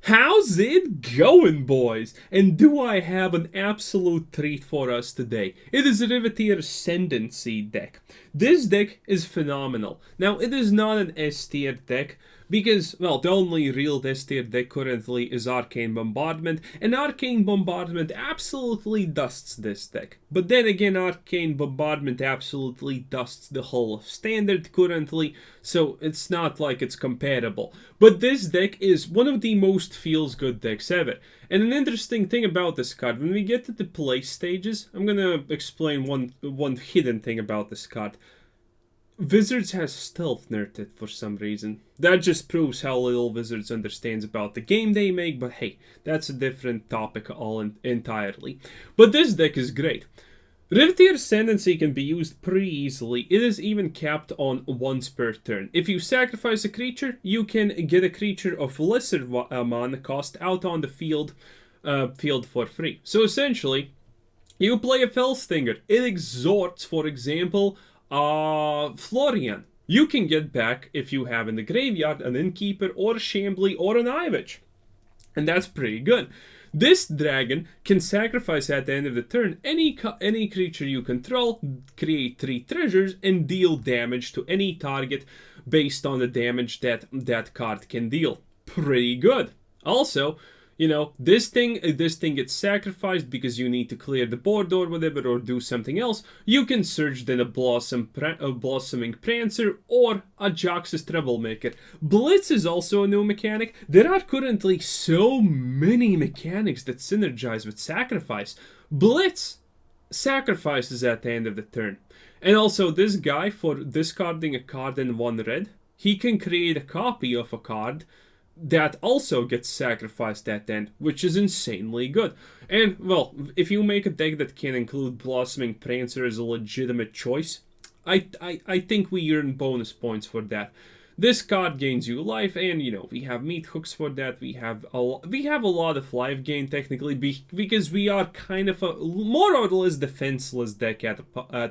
How's it going, boys? And do I have an absolute treat for us today? It is a Riveteers Ascendancy deck. This deck is phenomenal. Now, it is not an S tier deck, because, well, the only real S tier deck currently is Arcane Bombardment, and Arcane Bombardment absolutely dusts this deck. But then again, Arcane Bombardment absolutely dusts the whole of Standard currently, so it's not like it's comparable. But this deck is one of the most feels-good decks ever. And an interesting thing about this card, when we get to the play stages, I'm gonna explain one hidden thing about this card. Wizards has stealth nerfed it for some reason. That just proves how little Wizards understands about the game they make, but hey, that's a different topic entirely. But this deck is great. Riveteers Ascendancy can be used pretty easily. It is even capped on once per turn. If you sacrifice a creature, you can get a creature of lesser mana cost out on the field for free. So essentially, you play a Fellstinger. It exhorts, for example, Florian. You can get back, if you have in the graveyard, an Innkeeper or a Shambling or an Eyetwitch. And that's pretty good. This dragon can sacrifice at the end of the turn any creature you control, create 3 treasures, and deal damage to any target based on the damage that that card can deal. Pretty good. Also, you know, this thing gets sacrificed because you need to clear the board or whatever, or do something else. You can search then a Blossoming Prancer or a Jaxis Troublemaker. Blitz is also a new mechanic. There are currently so many mechanics that synergize with sacrifice. Blitz sacrifices at the end of the turn. And also this guy, for discarding a card in 1 red, he can create a copy of a card that also gets sacrificed at the end, which is insanely good. And, well, if you make a deck that can include Blossoming Prancer as a legitimate choice, I think we earn bonus points for that. This card gains you life, and, you know, we have Meathooks for that. We have a lot of life gain, technically, because we are kind of a more or less defenseless deck at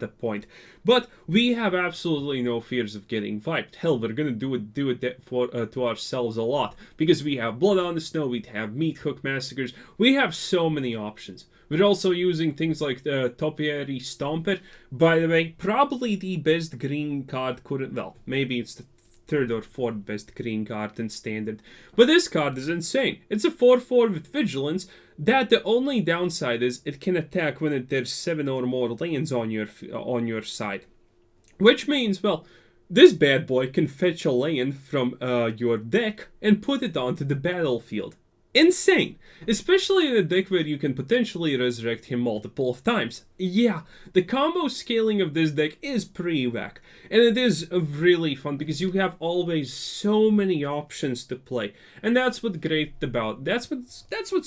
a point. But we have absolutely no fears of getting wiped. Hell, we're gonna do it to ourselves a lot, because we have Blood on the Snow, we have Meathook Massacres, we have so many options. We're also using things like the Topiary Stomper. By the way, probably the best green card well, maybe it's the 3rd or 4th best green card in Standard. But this card is insane. It's a 4/4 with Vigilance, that the only downside is it can attack when there's 7 or more lands on your side. Which means, well, this bad boy can fetch a land from your deck and put it onto the battlefield. Insane! Especially in a deck where you can potentially resurrect him multiple times. Yeah, the combo scaling of this deck is pretty whack. And it is really fun because you have always so many options to play. And that's what's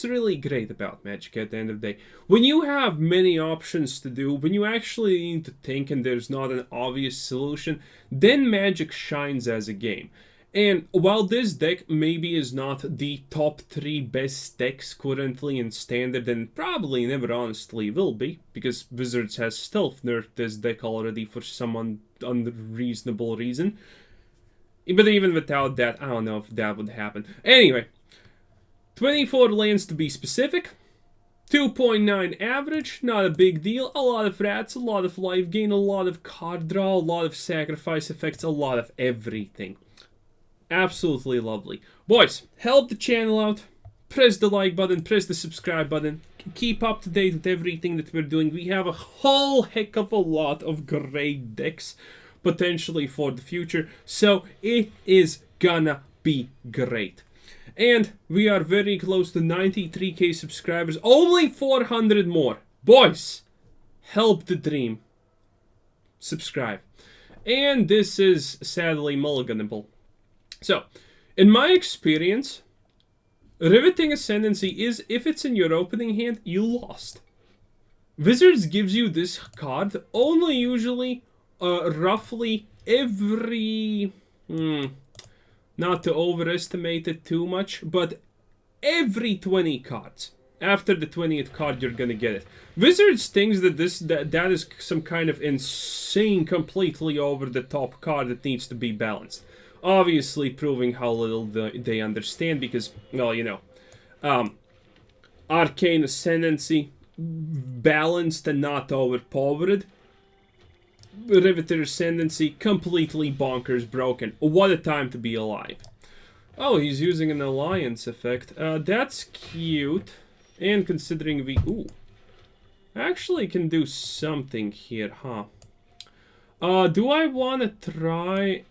really great about Magic at the end of the day. When you have many options to do, when you actually need to think and there's not an obvious solution, then Magic shines as a game. And while this deck maybe is not the top 3 best decks currently in Standard, and probably never honestly will be, because Wizards has stealth nerfed this deck already for some unreasonable reason. But even without that, I don't know if that would happen. Anyway, 24 lands to be specific. 2.9 average, not a big deal. A lot of rats, a lot of life gain, a lot of card draw, a lot of sacrifice effects, a lot of everything. Absolutely lovely. Boys, help the channel out. Press the like button, press the subscribe button. Keep up to date with everything that we're doing. We have a whole heck of a lot of great decks potentially for the future. So it is gonna be great. And we are very close to 93k subscribers. Only 400 more. Boys, help the dream. Subscribe. And this is sadly mulliganable. So, in my experience, Riveteers Ascendancy is, if it's in your opening hand, you lost. Wizards gives you this card only usually, roughly every... not to overestimate it too much, but every 20 cards. After the 20th card, you're gonna get it. Wizards thinks that that is some kind of insane, completely over-the-top card that needs to be balanced. Obviously proving how little they understand because, well, you know, Arcane Ascendancy, balanced and not overpowered. Riveteers Ascendancy, completely bonkers broken. What a time to be alive. Oh, he's using an alliance effect. That's cute. And considering we... Ooh. Actually can do something here, huh? Do I want to try...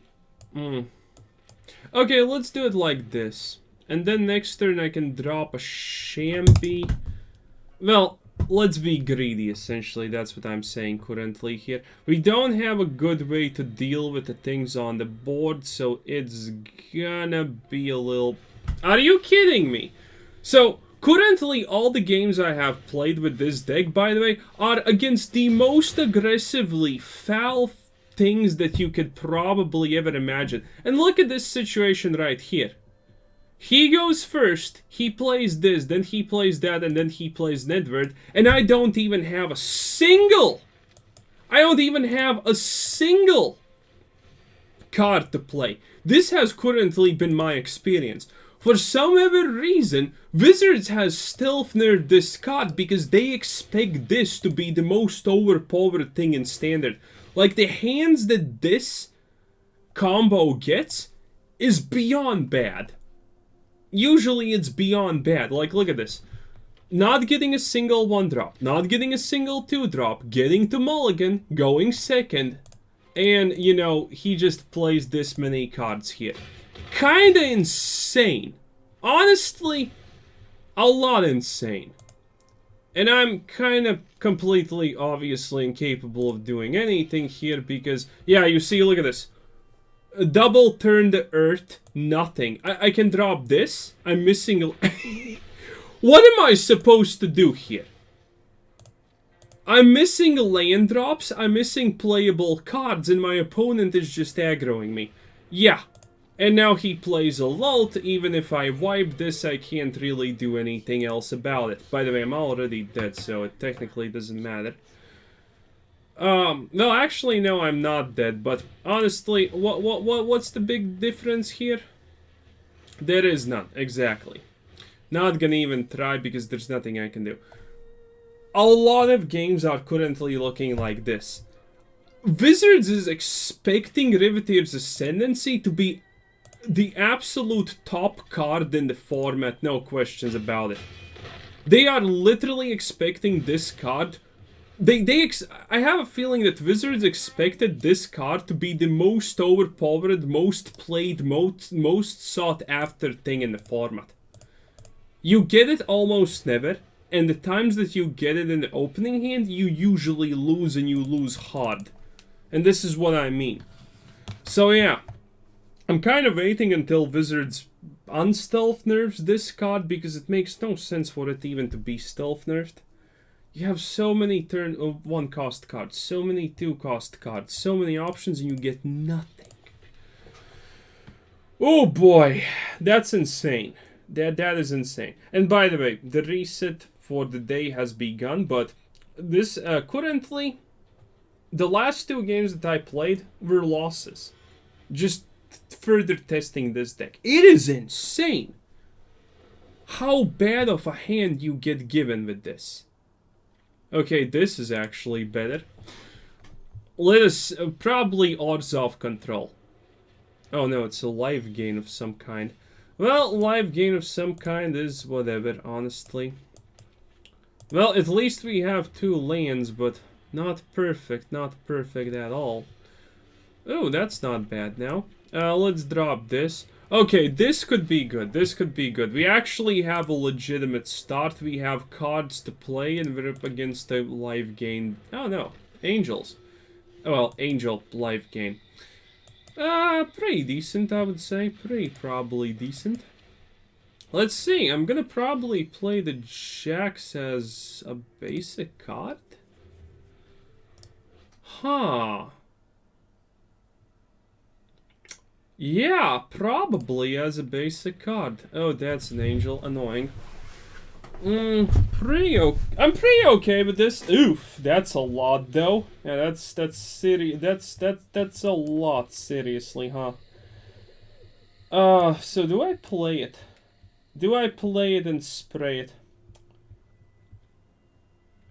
Okay, let's do it like this. And then next turn I can drop a Shambi. Well, let's be greedy, essentially. That's what I'm saying currently here. We don't have a good way to deal with the things on the board, so it's gonna be a little... Are you kidding me? So, currently all the games I have played with this deck, by the way, are against the most aggressively foul things that you could probably ever imagine. And look at this situation right here. He goes first, he plays this, then he plays that, and then he plays Nedward, and I don't even have a single card to play. This has currently been my experience. For some other reason, Wizards has stealth nerfed this card because they expect this to be the most overpowered thing in Standard. Like, the hands that this combo gets is beyond bad. Usually it's beyond bad. Like, look at this. Not getting a single 1-drop, not getting a single 2-drop, getting to Mulligan, going second, and, you know, he just plays this many cards here. Kinda insane. Honestly, a lot insane. And I'm kind of completely, obviously, incapable of doing anything here because, yeah, you see, look at this. Double turn the earth, nothing. I can drop this. I'm missing a... What am I supposed to do here? I'm missing land drops, I'm missing playable cards, and my opponent is just aggroing me. Yeah. And now he plays a Lult. Even if I wipe this, I can't really do anything else about it. By the way, I'm already dead, so it technically doesn't matter. No, actually, no, I'm not dead, but honestly, what's the big difference here? There is none, exactly. Not gonna even try because there's nothing I can do. A lot of games are currently looking like this. Wizards is expecting Riveteers Ascendancy to be the absolute top card in the format, no questions about it. They are literally expecting this card. I have a feeling that Wizards expected this card to be the most overpowered, most played, most sought after thing in the format. You get it almost never, and the times that you get it in the opening hand, you usually lose, and you lose hard. And this is what I mean. So yeah, I'm kind of waiting until Wizards unstealth nerfs this card, because it makes no sense for it even to be stealth nerfed. You have so many turn 1 cost cards, so many 2 cost cards, so many options, and you get nothing. Oh boy, that's insane. That is insane. And by the way, the reset for the day has begun, but this currently, the last 2 games that I played were losses. Just further testing this deck. It is insane how bad of a hand you get given with this. Okay, this is actually better. Let us probably odds off control. Oh no, it's a life gain of some kind. Well, life gain of some kind is whatever, honestly. Well, at least we have 2 lands, but not perfect at all. Oh, that's not bad now. Let's drop this. Okay, this could be good. This could be good. We actually have a legitimate start. We have cards to play, and we're up against a life gain. Oh no, angels. Oh, well, angel life gain. Pretty decent, I would say. Probably decent. Let's see. I'm gonna probably play the Jax as a basic card. Huh. Yeah, probably as a basic card. Oh, that's an angel. Annoying. I'm pretty okay with this. Oof, that's a lot though. Yeah, that's a lot, seriously, huh? So do I play it? Do I play it and spray it?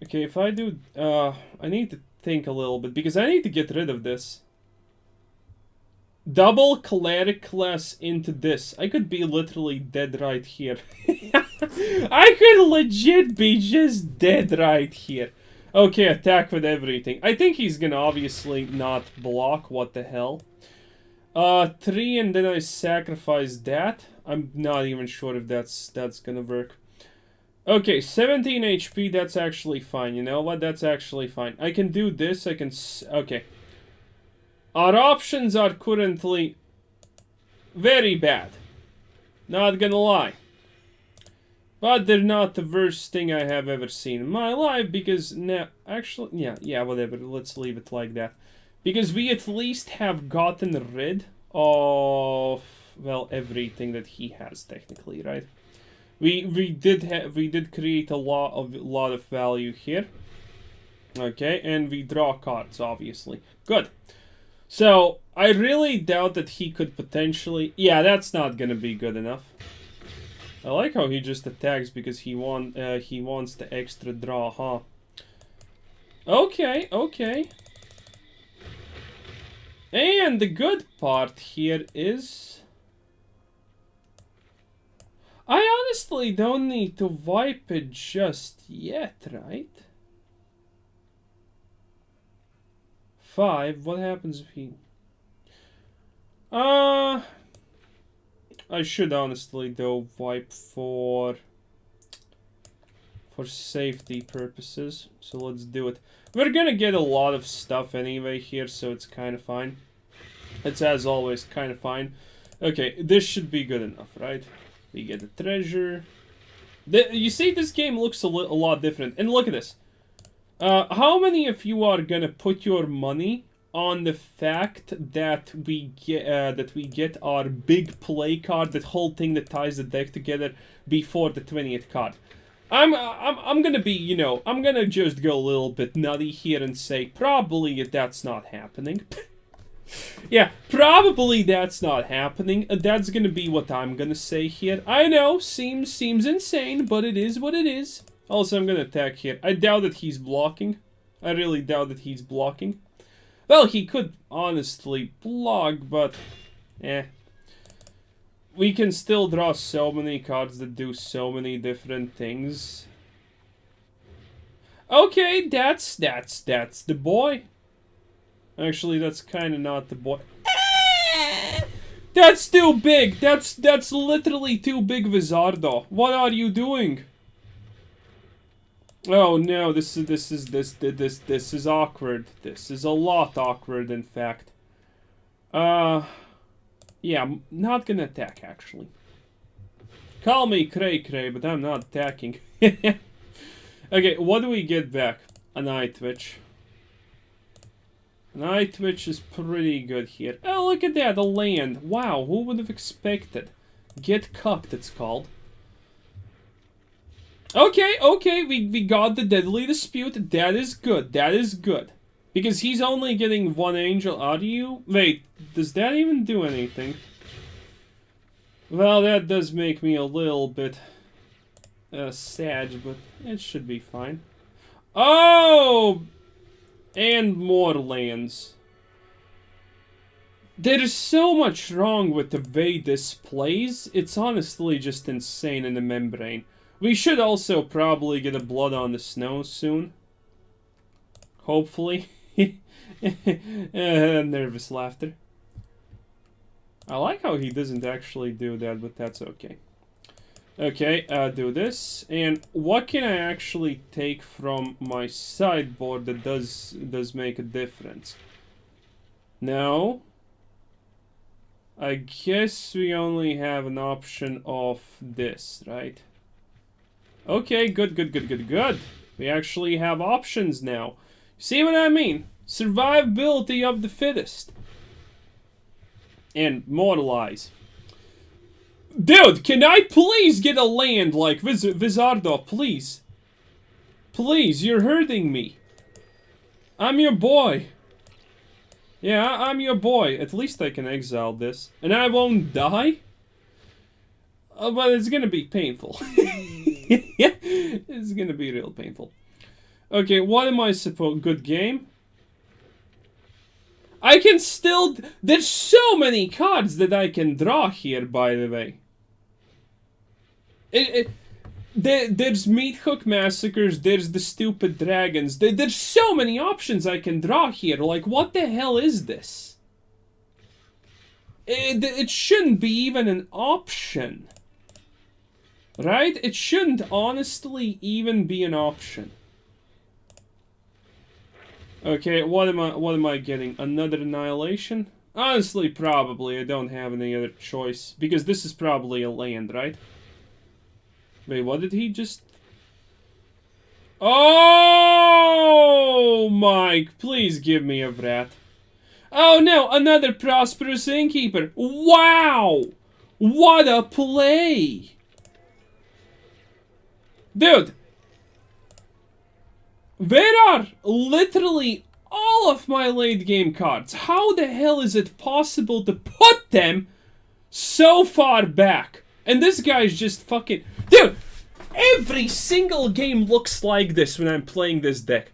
Okay, if I do... I need to think a little bit, because I need to get rid of this. Double Cleric class into this. I could be literally dead right here. I could legit be just dead right here. Okay, attack with everything. I think he's gonna obviously not block. What the hell? 3 and then I sacrifice that. I'm not even sure if that's gonna work. Okay, 17 HP, that's actually fine. You know what? That's actually fine. I can do this, I can... Okay. Our options are currently very bad. Not gonna lie. But they're not the worst thing I have ever seen in my life, because... Nah, actually, yeah, whatever. Let's leave it like that. Because we at least have gotten rid of... Well, everything that he has, technically, right? We did create a lot of value here. Okay, and we draw cards, obviously. Good. So I really doubt that he could potentially... Yeah, that's not gonna be good enough. I like how he just attacks because he wants the extra draw, huh? Okay, okay. And the good part here is... I honestly don't need to wipe it just yet, right? 5, what happens if he... I should honestly though wipe for safety purposes, so let's do it. We're gonna get a lot of stuff anyway here, so it's kind of fine. It's as always kind of fine. Okay, this should be good enough, right? We get the treasure. You see, this game looks a lot different. And look at this. How many of you are gonna put your money on the fact that we get our big play card, that whole thing that ties the deck together, before the 20th card? I'm gonna be, you know, I'm gonna just go a little bit nutty here and say probably that's not happening. Yeah, probably that's not happening. That's gonna be what I'm gonna say here. I know, seems insane, but it is what it is. Also, I'm gonna attack here. I doubt that he's blocking. I really doubt that he's blocking. Well, he could honestly block, but... We can still draw so many cards that do so many different things. Okay, that's the boy. Actually, that's kind of not the boy. That's too big. That's literally too big, Vizardo. What are you doing? Oh no, this is awkward. This is a lot awkward, in fact. Yeah, I'm not gonna attack, actually. Call me cray-cray, but I'm not attacking. Okay, what do we get back? An Eyetwitch. An Eyetwitch is pretty good here. Oh, look at that, a land. Wow, who would have expected? Get cucked, it's called. Okay, we got the Deadly Dispute. That is good, that is good. Because he's only getting 1 angel out of you. Wait, does that even do anything? Well, that does make me a little bit sad, but it should be fine. Oh! And more lands. There's so much wrong with the way this plays. It's honestly just insane in the membrane. We should also probably get a Blood on the Snow soon. Hopefully. Nervous laughter. I like how he doesn't actually do that, but that's okay. Okay, do this. And what can I actually take from my sideboard that does make a difference? No. I guess we only have an option of this, right? Okay, good. We actually have options now. See what I mean? Survivability of the fittest. And mortalize. Dude, can I please get a land like Vizardo, please? Please, you're hurting me. I'm your boy. Yeah, I'm your boy. At least I can exile this. And I won't die? But it's gonna be painful. It's gonna be real painful. Okay, what am I supposed... Good game? I can still... There's so many cards that I can draw here, by the way. There's Meathook Massacres, there's the stupid dragons. There's so many options I can draw here. Like, what the hell is this? It shouldn't be even an option. Right? It shouldn't honestly even be an option. Okay, what am I getting? Another Annihilation? Honestly, probably. I don't have any other choice. Because this is probably a land, right? Wait, what did he just... Oh, Mike, please give me a Vrat. Oh no, another Prosperous Innkeeper. Wow! What a play! Dude! Where are literally all of my late game cards? How the hell is it possible to put them so far back? And this guy's just fucking... Dude! Every single game looks like this when I'm playing this deck.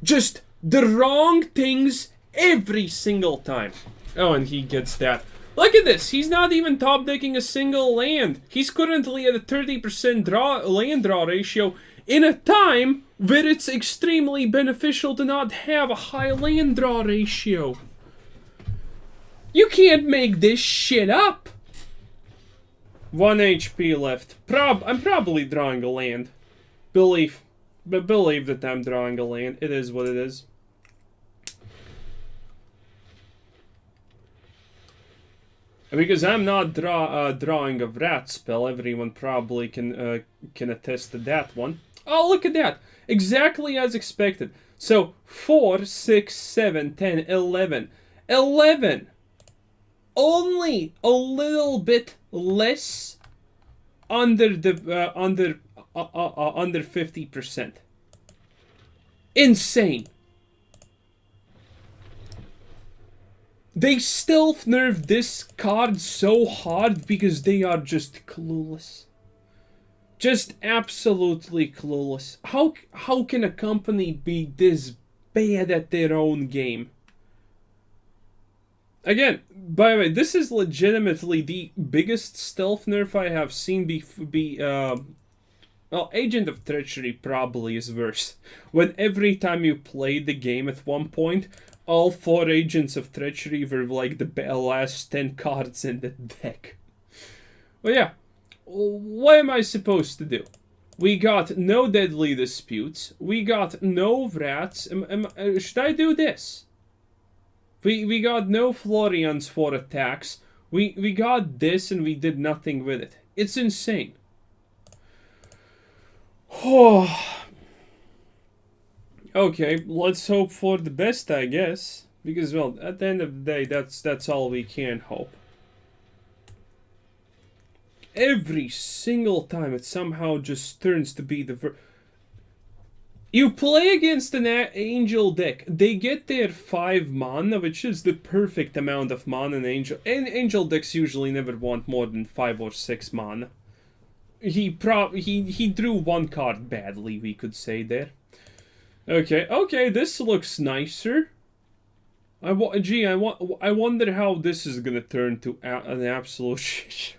Just the wrong things every single time. Oh, and he gets that. Look at this. He's not even top decking a single land. He's currently at a 30% land draw ratio in a time where it's extremely beneficial to not have a high land draw ratio. You can't make this shit up. 1 HP left. I'm probably drawing a land. Believe that I'm drawing a land. It is what it is. Because I'm not drawing a Vrat spell. Everyone probably can attest to that one. Oh, look at that. Exactly as expected. So, 4, 6, 7, 10, 11. 11! Only a little bit less under the under 50%. Insane. They stealth nerf this card so hard because they are just clueless. Just absolutely clueless. How can a company be this bad at their own game? Again, by the way, this is legitimately the biggest stealth nerf I have seen well, Agent of Treachery probably is worse. When every time you played the game at one point, all 4 Agents of Treachery were like the last 10 cards in the deck. Well, yeah. What am I supposed to do? We got no Deadly Disputes. We got no Vrats. Should I do this? We got no Florians for attacks. We got this and we did nothing with it. It's insane. Okay, let's hope for the best, I guess. Because, well, at the end of the day, that's all we can hope. Every single time it somehow just turns to be the... You play against an Angel deck. They get their 5 mana, which is the perfect amount of mana in Angel. And Angel decks usually never want more than 5 or 6 mana. He drew 1 card badly, we could say there. Okay, this looks nicer. I wonder how this is gonna turn to an absolute shit show.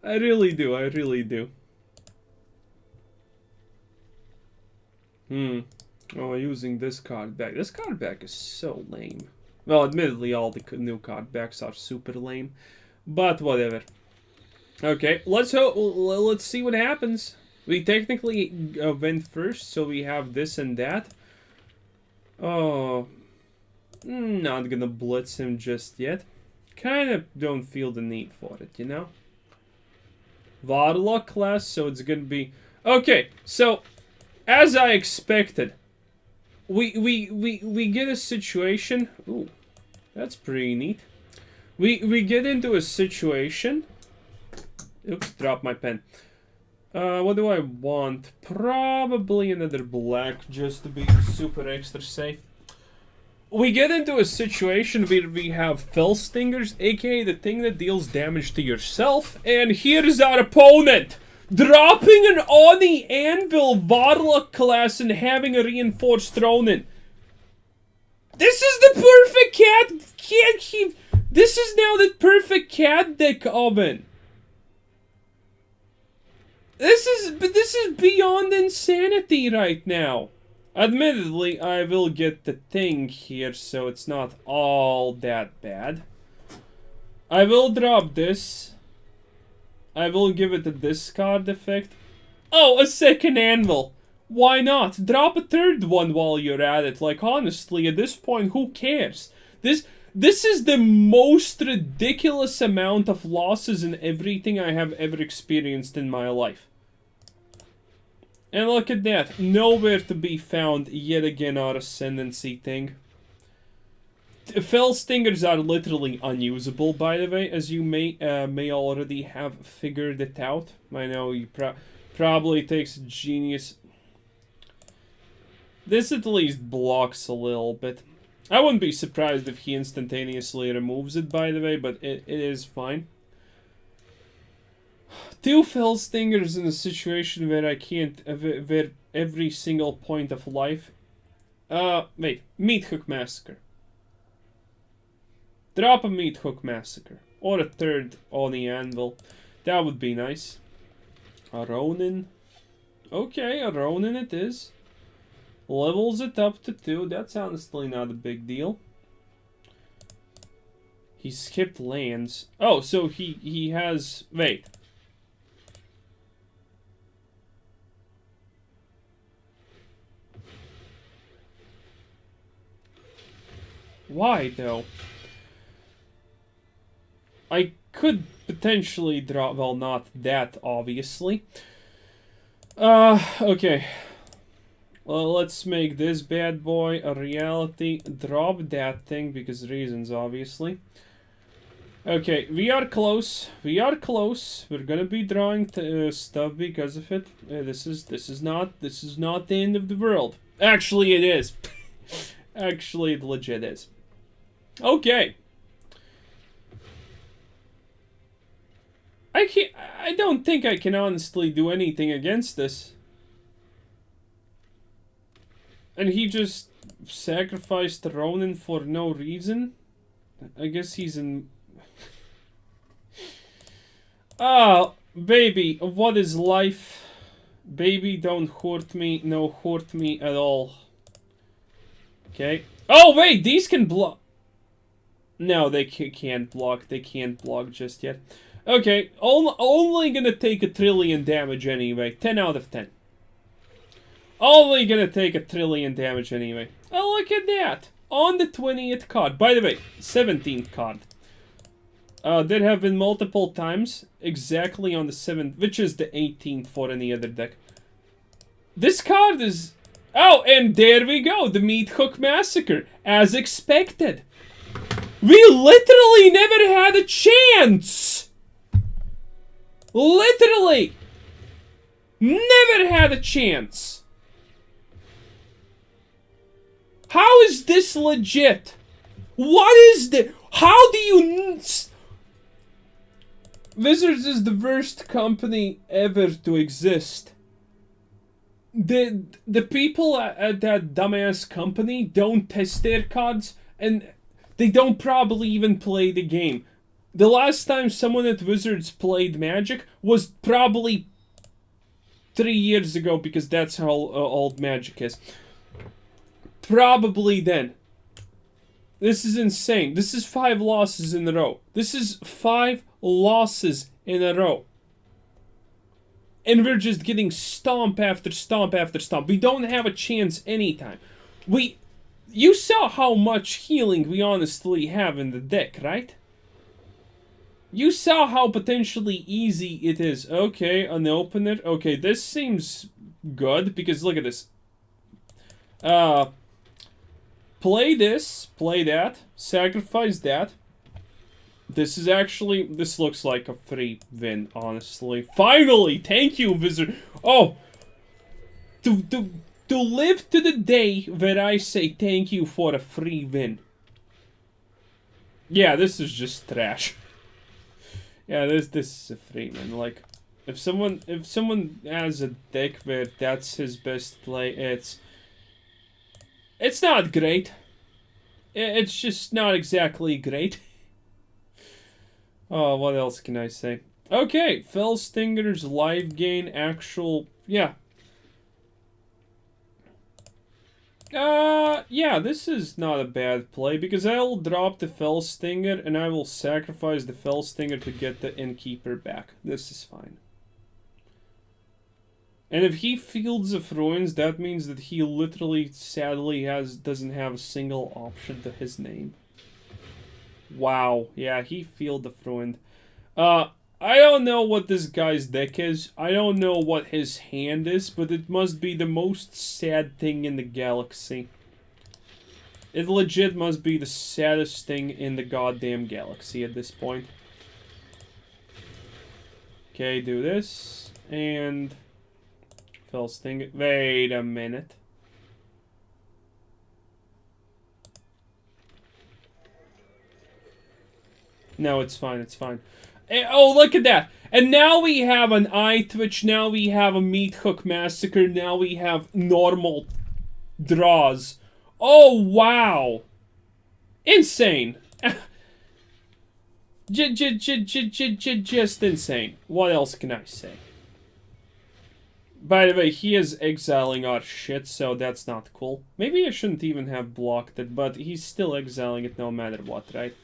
I really do. Oh, using this card back. This card back is so lame. Well, admittedly, all the new card backs are super lame. But whatever. Okay, let's see what happens. We technically went first, so we have this and that. Oh, not gonna blitz him just yet. Kind of don't feel the need for it, you know? Warlock class, so it's gonna be... Okay, so, as I expected, we get a situation... Ooh, that's pretty neat. We get into a situation... Oops, dropped my pen. What do I want? Probably another black, just to be super extra safe. we get into a situation where we have Fell Stingers, aka the thing that deals damage to yourself, and here's our opponent! Dropping an Oni Anvil Warlock class and having a reinforced Ronin. This is the perfect this is now the perfect cat deck oven. This is beyond insanity right now. Admittedly, I will get the thing here, so it's not all that bad. I will drop this. I will give it a discard effect. Oh, a second anvil. Why not? Drop a third one while you're at it. Like, honestly, at this point, who cares? This is the most ridiculous amount of losses in everything I have ever experienced in my life. And look at that. Nowhere to be found yet again our Ascendancy thing. Fell Stingers are literally unusable, by the way, as you may already have figured it out. I know you probably takes a genius. This at least blocks a little bit. I wouldn't be surprised if he instantaneously removes it, by the way, but it is fine. Two Fell Stingers in a situation where I can't, where every single point of life. Wait, Meathook Massacre. Drop a Meathook Massacre. Or a third Oni Anvil. That would be nice. A Ronin. Okay, a Ronin it is. Levels it up to 2. That's honestly not a big deal. He skipped lands. Oh, so he has... Wait. Why, though? I could potentially draw... Well, not that, obviously. Okay. Well, let's make this bad boy a reality. Drop that thing, because reasons, obviously. Okay, we are close. We are close. We're gonna be drawing stuff because of it. This is not the end of the world. Actually, it is. Actually, it legit is. Okay. I don't think I can honestly do anything against this. And he just sacrificed Ronin for no reason? I guess he's in... Ah, baby, what is life? Baby, don't hurt me. No, hurt me at all. Okay. Oh, wait, these can block. No, they can't block. They can't block just yet. Okay, only gonna take a trillion damage anyway. 10 out of 10. Only gonna take a trillion damage anyway. Oh, look at that. On the 20th card. By the way, 17th card. There have been multiple times. Exactly on the 7th, which is the 18th for any other deck. This card is... Oh, and there we go. The Meathook Massacre. As expected. We literally never had a chance. Literally. Never had a chance. How is this legit? What is this? How do you... Wizards is the worst company ever to exist. The people at that dumbass company don't test their cards, and they don't probably even play the game. The last time someone at Wizards played Magic was probably 3 years ago, because that's how old Magic is. Probably then. This is insane. This is 5 losses in a row. This is 5 losses in a row. And we're just getting stomp after stomp after stomp. We don't have a chance anytime. You saw how much healing we honestly have in the deck, right? You saw how potentially easy it is. Okay, an opener. Okay, this seems good, because look at this. Play this, play that, sacrifice that. This is actually, this looks like a free win, honestly. Finally! Thank you, Wizard! Oh! To to live to the day where I say thank you for a free win. Yeah, this is just trash. Yeah, this is a free win. Like, if someone has a deck where that's his best play, it's not great. It's just not exactly great. Oh, what else can I say? Okay, Fell Stinger's live gain actual... Yeah. Yeah, this is not a bad play, because I will drop the Fell Stinger, and I will sacrifice the Fell Stinger to get the Innkeeper back. This is fine. And if he Fields of Ruins, that means that he literally, sadly, doesn't have a single option to his name. Wow, yeah, he Field of Ruined. I don't know what this guy's deck is. I don't know what his hand is, but it must be the most sad thing in the galaxy. It legit must be the saddest thing in the goddamn galaxy at this point. Okay, do this. And... Fell Stinger. Wait a minute. No, it's fine, it's fine. Oh, look at that. And now we have an Eyetwitch, now we have a Meathook Massacre, now we have normal draws. Oh, wow. Insane. Just insane. What else can I say? By the way, he is exiling our shit, so that's not cool. Maybe I shouldn't even have blocked it, but he's still exiling it no matter what, right?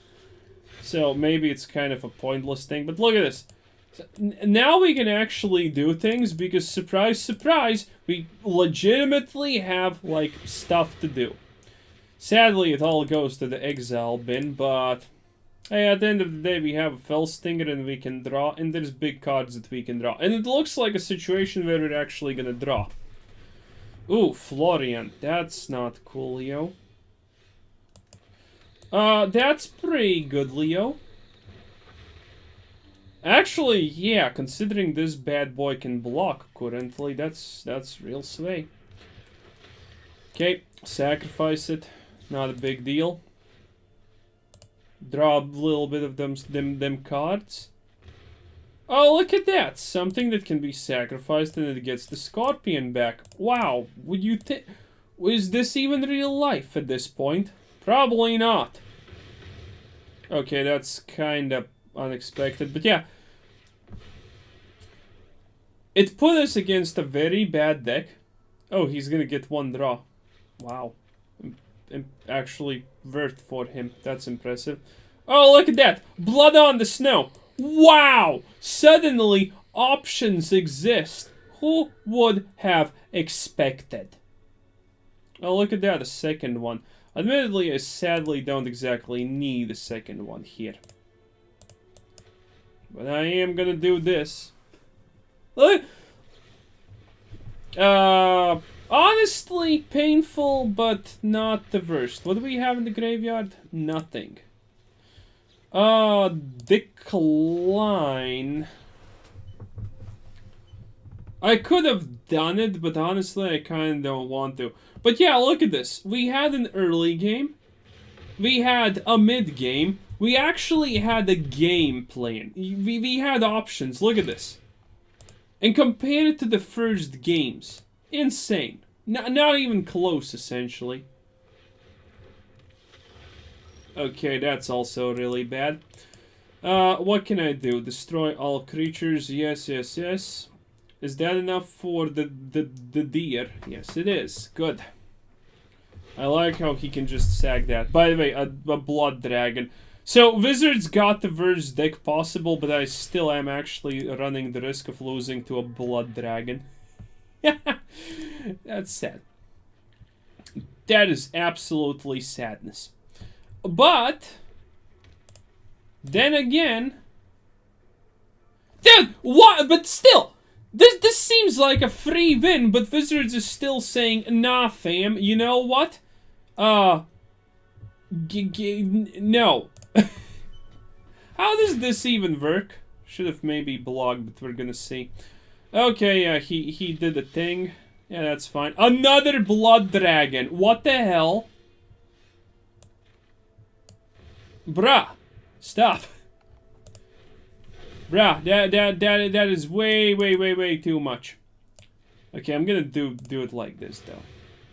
So maybe it's kind of a pointless thing, but look at this. So, now we can actually do things because, surprise, surprise, we legitimately have, like, stuff to do. Sadly, it all goes to the exile bin, but hey, at the end of the day, we have a Fell Stinger and we can draw, and there's big cards that we can draw. And it looks like a situation where we're actually gonna draw. Ooh, Florian. That's not cool, Leo. That's pretty good, Leo. Actually, yeah, considering this bad boy can block currently, that's real sway. Okay, sacrifice it. Not a big deal. Draw a little bit of them cards. Oh, look at that! Something that can be sacrificed and it gets the Scorpion back. Wow, would you think... Is this even real life at this point? Probably not. Okay, that's kind of unexpected, but yeah. It put us against a very bad deck. Oh, he's gonna get one draw. Wow. Actually worth for him. That's impressive. Oh, look at that! Blood on the Snow! Wow! Suddenly, options exist. Who would have expected? Oh, look at that, a second one. Admittedly, I sadly don't exactly need a second one here. But I am gonna do this. Look! Honestly, painful, but not the worst. What do we have in the graveyard? Nothing. Decline. I could have done it, but honestly, I kind of don't want to. But yeah, look at this. We had an early game. We had a mid game. We actually had a game playing. We had options. Look at this. And compare it to the first games. Insane. Not even close, essentially. Okay, that's also really bad. What can I do? Destroy all creatures. Yes, yes, yes. Is that enough for the deer? Yes, it is. Good. I like how he can just sack that. By the way, a blood dragon. So, Wizards got the worst deck possible, but I still am actually running the risk of losing to a blood dragon. That's sad. That is absolutely sadness. But then again, dude, what? But still, this seems like a free win. But Wizards is still saying, "Nah, fam. You know what? No." How does this even work? Should have maybe blogged, but we're gonna see. Okay, yeah, he did a thing. Yeah, that's fine. Another blood dragon. What the hell? Bruh. Stop. Bruh, that is way too much. Okay, I'm gonna do it like this, though.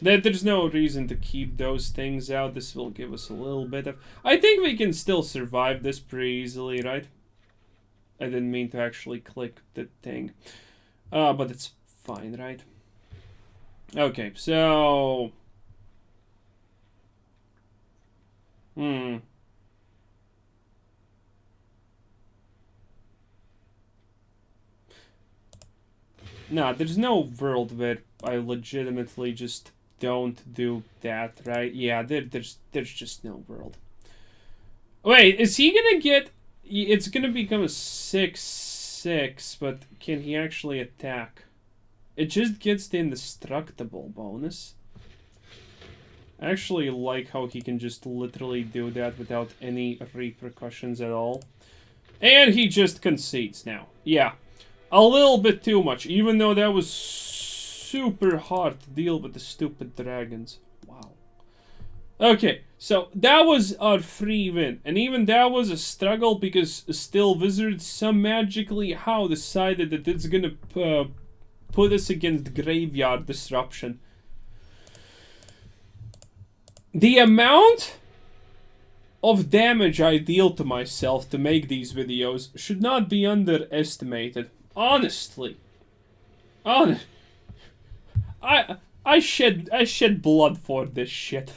There's no reason to keep those things out. This will give us a little bit of... I think we can still survive this pretty easily, right? I didn't mean to actually click the thing. But it's fine, right? Okay, so... Nah, there's no world where I legitimately just don't do that, right? Yeah, there's just no world. Wait, is he gonna get... It's gonna become a 6/6, but can he actually attack? It just gets the indestructible bonus. I actually like how he can just literally do that without any repercussions at all. And he just concedes now. Yeah. A little bit too much, even though that was super hard to deal with the stupid dragons. Wow. Okay, so that was our free win. And even that was a struggle because still Wizards some magically how decided that it's gonna put us against Graveyard Disruption. The amount of damage I deal to myself to make these videos should not be underestimated. Honestly. I shed blood for this shit.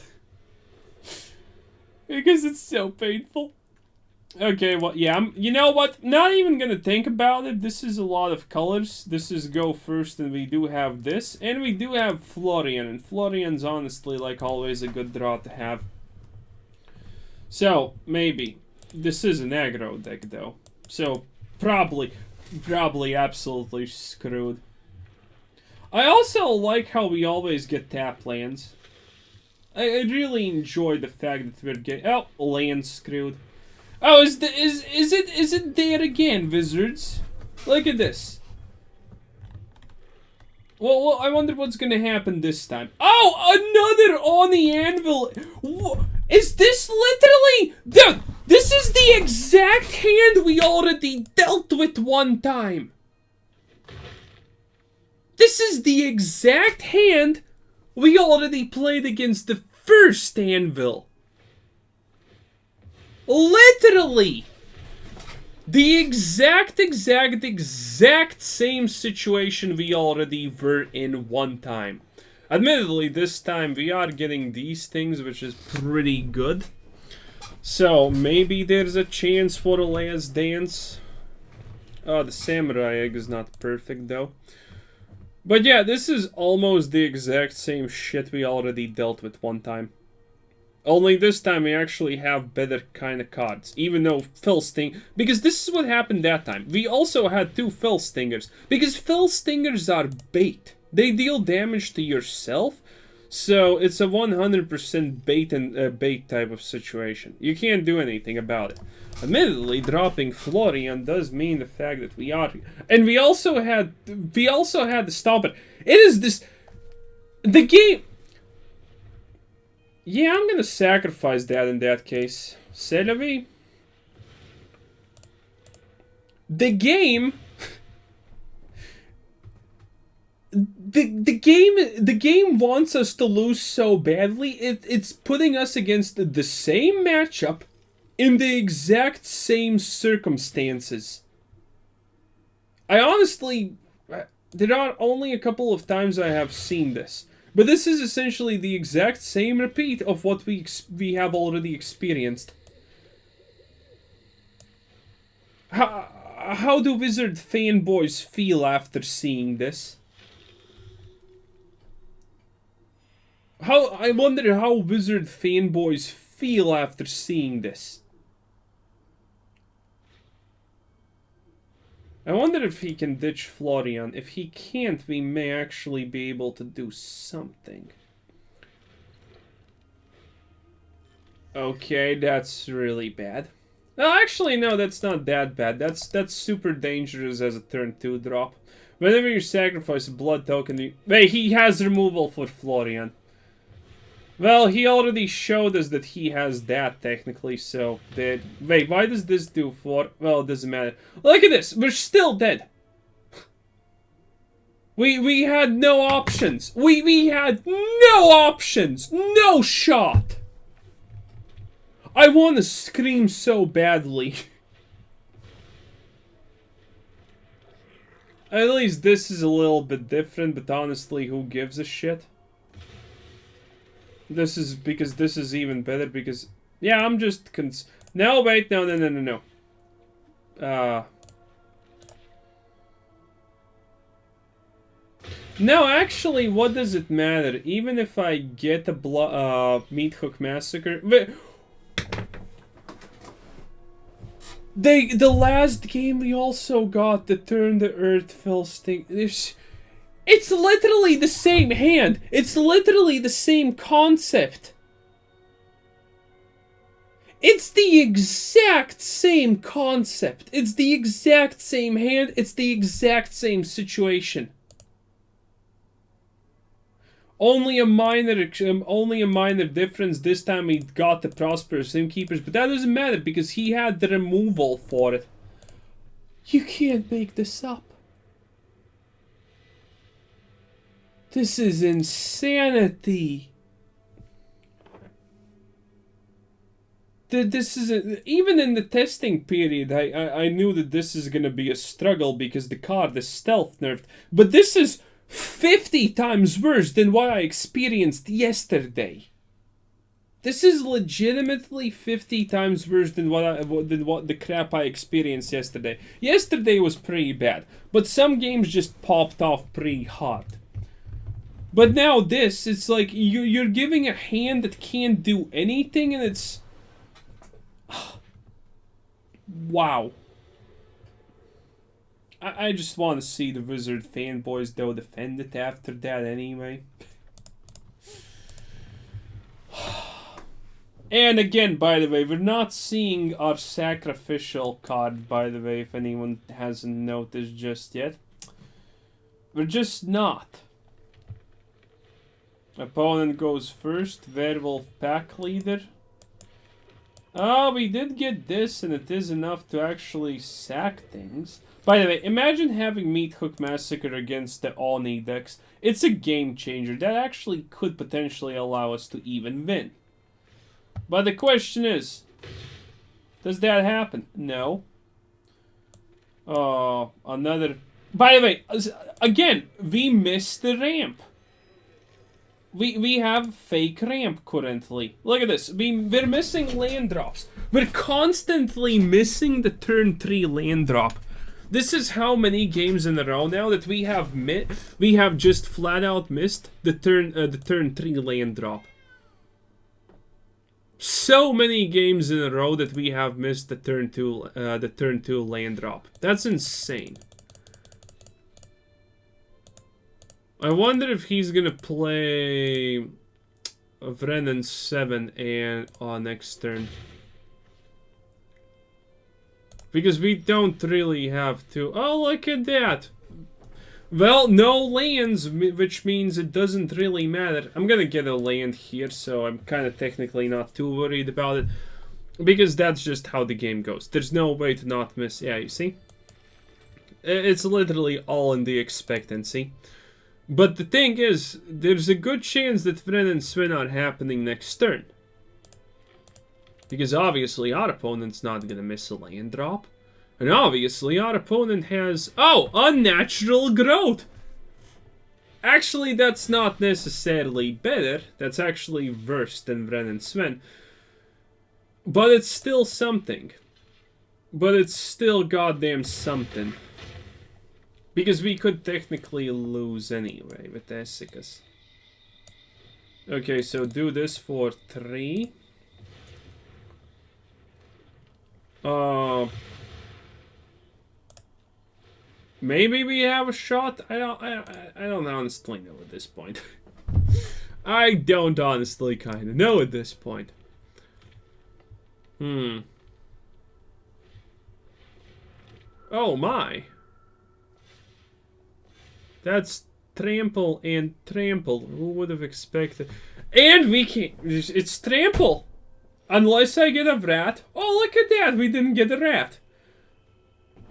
Because it's so painful. Okay, well, yeah, you know what? Not even gonna think about it. This is a lot of colors. This is go first, and we do have this. And we do have Florian. And Florian's honestly, like always, a good draw to have. So, maybe. This is an aggro deck, though. So, probably absolutely screwed. I also like how we always get tap lands. I really enjoy the fact that we're getting... Oh, land screwed. Oh, is it there again, Wizards? Look at this. Well, I wonder what's gonna happen this time. Oh, another on the anvil. Is this literally... Dude, this is the exact hand we already dealt with one time. This is the exact hand we already played against the first anvil. Literally! The exact same situation we already were in one time. Admittedly, this time we are getting these things, which is pretty good. So, maybe there's a chance for a last dance. Oh, the samurai egg is not perfect, though. But yeah, this is almost the exact same shit we already dealt with one time. Only this time we actually have better kind of cards. Even though Fell Sting... Because this is what happened that time. We also had two Fell Stingers. Because Fell Stingers are bait. They deal damage to yourself. So it's a 100% bait and bait type of situation. You can't do anything about it. Admittedly, dropping Florian does mean the fact that we are... And we also had the Stomper. It is this... The game... Yeah, I'm gonna sacrifice that in that case. C'est la vie. The game... The game wants us to lose so badly, it's putting us against the same matchup in the exact same circumstances. I honestly... There are only a couple of times I have seen this. But this is essentially the exact same repeat of what we have already experienced. How do Wizard fanboys feel after seeing this? I wonder how Wizard fanboys feel after seeing this. I wonder if he can ditch Florian. If he can't, we may actually be able to do something. Okay, that's really bad. No, actually, no, that's not that bad. That's super dangerous as a turn 2 drop. Whenever you sacrifice a blood token, wait, he has removal for Florian. Well, he already showed us that he has that, technically, so... Wait, why does this do for... Well, it doesn't matter. Look at this! We're still dead! We had no options! We had no options! No shot! I want to scream so badly. At least this is a little bit different, but honestly, who gives a shit? This is because this is even better because... Yeah, I'm just no, wait, no. No, actually, what does it matter? Even if I get a Meathook Massacre... The last game we also got the Turn the Earth Fell Sting... It's literally the same hand. It's literally the same concept. It's the exact same concept. It's the exact same hand. It's the exact same situation. Only a minor difference. This time we got the Prosperous Innkeepers, but that doesn't matter because he had the removal for it. You can't make this up. This is insanity. This is even in the testing period. I knew that this is gonna be a struggle because the card is stealth nerfed. But this is 50 times worse than what I experienced yesterday. This is legitimately 50 times worse than what the crap I experienced yesterday. Yesterday was pretty bad, but some games just popped off pretty hard. But now this, it's like you're giving a hand that can't do anything, and it's... Wow. I just want to see the Wizard fanboys, though, defend it after that anyway. And again, by the way, we're not seeing our sacrificial card, by the way, if anyone hasn't noticed just yet. We're just not. Opponent goes first, Werewolf Pack Leader. Oh, we did get this, and it is enough to actually sack things. By the way, imagine having Meathook Massacre against the Oni decks. It's a game changer. That actually could potentially allow us to even win. But the question is, does that happen? No. Oh, another... By the way, again, we missed the ramp. We have fake ramp currently. Look at this. We're missing land drops. We're constantly missing the turn 3 land drop. This is how many games in a row now that we have just flat out missed the turn 3 land drop. So many games in a row that we have missed the turn 2 land drop. That's insane. I wonder if he's gonna play Vrennan 7 and next turn. Because we don't really have to... Oh, look at that! Well, no lands, which means it doesn't really matter. I'm gonna get a land here, so I'm kind of technically not too worried about it. Because that's just how the game goes. There's no way to not miss... Yeah, you see? It's literally all in the expectancy. But the thing is, there's a good chance that Vren and Swin are happening next turn. Because obviously our opponent's not gonna miss a land drop. And obviously our opponent has... Oh! Unnatural Growth! Actually, that's not necessarily better. That's actually worse than Vren and Sven. But it's still something. But it's still goddamn something. Because we could technically lose anyway with Essicus. Okay, so do this for 3. Maybe we have a shot. I don't honestly know at this point. I don't honestly kind of know at this point. Oh my. That's trample and trample. Who would have expected? And we can't. It's trample. Unless I get a rat. Oh, look at that. We didn't get a rat.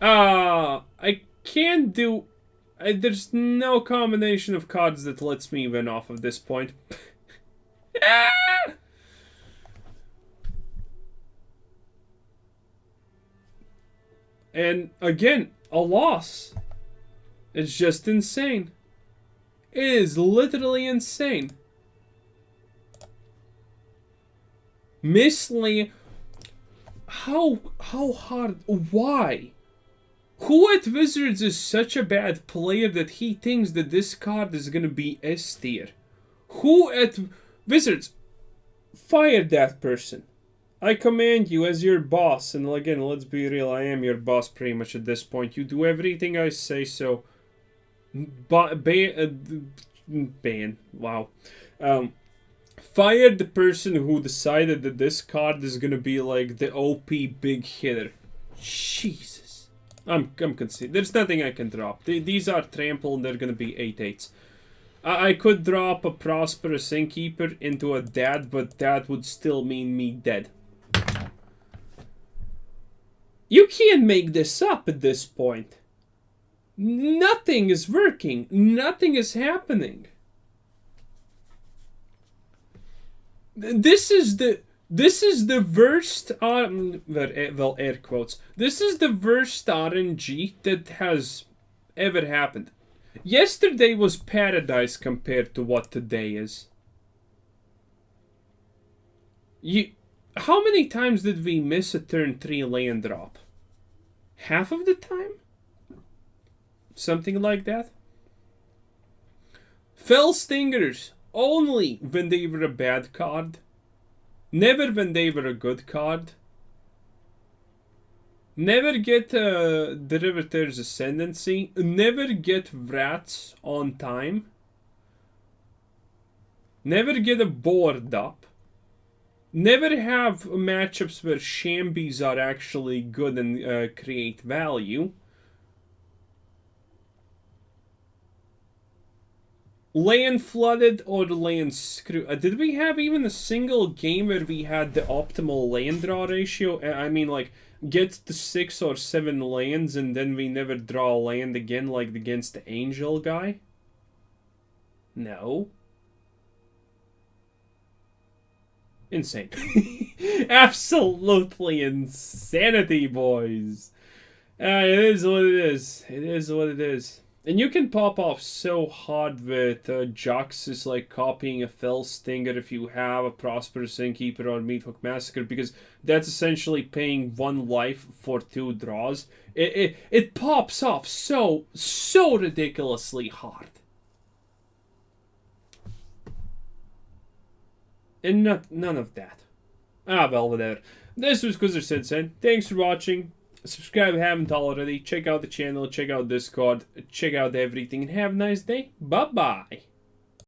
I can't do... there's no combination of cards that lets me win off of this point. And again, a loss. It's just insane. It is literally insane. Mislead. How hard? Why? Who at Wizards is such a bad player that he thinks that this card is gonna be S tier? Who at Wizards? Fire that person. I command you as your boss, and again, let's be real, I am your boss pretty much at this point. You do everything I say, so... ban. Wow. Fire the person who decided that this card is gonna be like the OP big hitter. Jesus. I'm conceding. There's nothing I can drop. These are trample and they're gonna be 8/8s. I could drop a Prosperous Innkeeper into a dad, but that would still mean me dead. You can't make this up at this point. Nothing is working. Nothing is happening. This is the worst, well, air quotes. This is the worst RNG that has ever happened. Yesterday was paradise compared to what today is. How many times did we miss a turn 3 land drop? Half of the time? Something like that? Fell Stingers. Only when they were a bad card. Never when they were a good card. Never get the Riveteers Ascendancy. Never get Rats on time. Never get a board up. Never have matchups where Shambies are actually good and create value. Land flooded or land screw. Did we have even a single game where we had the optimal land draw ratio? I mean, like, get to 6 or 7 lands and then we never draw a land again, like against the Angel guy? No. Insane. Absolutely insanity, boys. It is what it is. It is what it is. And you can pop off so hard with Jaxis, like copying a Fell Stinger if you have a Prosperous Innkeeper or Meathook Massacre, because that's essentially paying 1 life for 2 draws. It pops off so ridiculously hard. And none of that. Well, whatever. This was Quizzer Sensei. Thanks for watching. Subscribe if you haven't already. Check out the channel. Check out Discord. Check out everything. And have a nice day. Bye-bye.